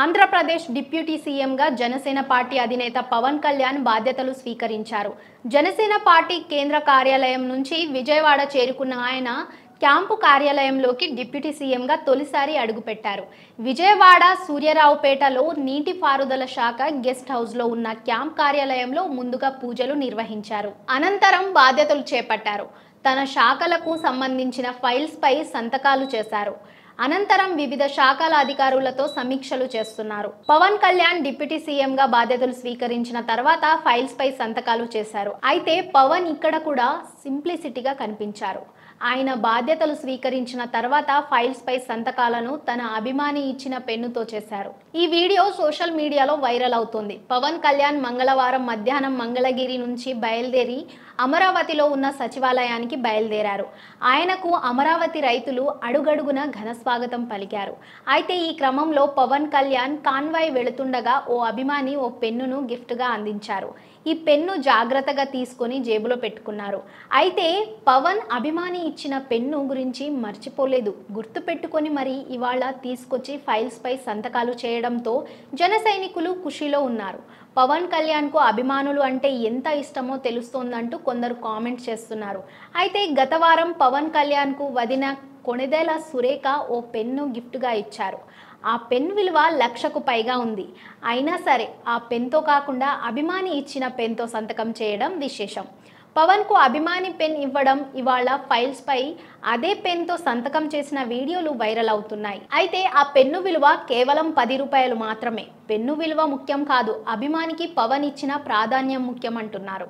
Andhra Pradesh deputy సీఎంగా Janasena party అధినేత పవన్ కళ్యాణ్ బాధ్యతలు స్వీకరించారు. జనసేన పార్టీ కేంద్ర కార్యాలయం నుంచి విజయవాడ చేరుకున్న ఆయన క్యాంపు కార్యాలయంలోకి డిప్యూటీ సీఎంగా తొలిసారి అడుగుపెట్టారు. విజయవాడ సూర్యరావుపేటలో నీటిపారుదల శాఖ గెస్ట్ హౌస్లో ఉన్న క్యాంప్ కార్యాలయంలో ముందుగా పూజలు నిర్వహించారు. అనంతరం బాధ్యతలు చేపట్టారు. తన శాఖలకు సంబంధించిన ఫైల్స్ పై సంతకాలు చేశారు. అనంతరం వివిధ శాఖల అధికారులతో సమీక్షలు చేస్తున్నారు. పవన్ కళ్యాణ్ డిప్యూటీ సీఎంగా బాధ్యతలు స్వీకరించిన తర్వాత ఫైల్స్ పై సంతకాలు చేశారు. అయితే పవన్ ఇక్కడ కూడా సింప్లిసిటీగా కనిపించారు. ఆయన బాధ్యతలు స్వీకరించిన తర్వాత ఫైల్స్ పై సంతకాలను తన అభిమాని ఇచ్చిన పెన్నుతో చేశారు. ఈ వీడియో సోషల్ మీడియాలో వైరల్ అవుతోంది. పవన్ కళ్యాణ్ మంగళవారం మధ్యాహ్నం మంగళగిరి నుంచి బయలుదేరి అమరావతిలో ఉన్న సచివాలయానికి బయలుదేరారు. ఆయనకు అమరావతి రైతులు అడుగడుగున ఘన స్వాగతం పలికారు. అయితే ఈ క్రమంలో పవన్ కళ్యాణ్ కాన్వాయ్ వెళుతుండగా ఓ అభిమాని ఓ పెన్నును గిఫ్ట్గా అందించారు. ఈ పెన్ను జాగ్రత్తగా తీసుకొని జేబులో పెట్టుకున్నారు. అయితే పవన్ అభిమాని ఇచ్చిన పెన్ను గురించి మర్చిపోలేదు. గుర్తు పెట్టుకొని మరి ఇవాళ తీసుకొచ్చి ఫైల్స్ పై సంతకాలు చేయడంతో జన సైనికులు ఖుషీలో ఉన్నారు. పవన్ కళ్యాణ్కు అభిమానులు అంటే ఎంత ఇష్టమో తెలుస్తోందంటూ కొందరు కామెంట్స్ చేస్తున్నారు. అయితే గత వారం పవన్ కళ్యాణ్కు వదిన కొణిదెల సురేఖ ఓ పెన్ను గిఫ్ట్గా ఇచ్చారు. ఆ పెన్ విలువ 1,00,000కు పైగా ఉంది. అయినా సరే ఆ పెన్తో కాకుండా అభిమాని ఇచ్చిన పెన్తో సంతకం చేయడం విశేషం. పవన్కు అభిమాని పెన్ ఇవ్వడం, ఇవాళ ఫైల్స్ పై అదే పెన్తో సంతకం చేసిన వీడియోలు వైరల్ అవుతున్నాయి. అయితే ఆ పెన్ను విలువ కేవలం 10 రూపాయలు మాత్రమే. పెన్ను విలువ ముఖ్యం కాదు, అభిమానికి పవన్ ఇచ్చిన ప్రాధాన్యం ముఖ్యం అంటున్నారు.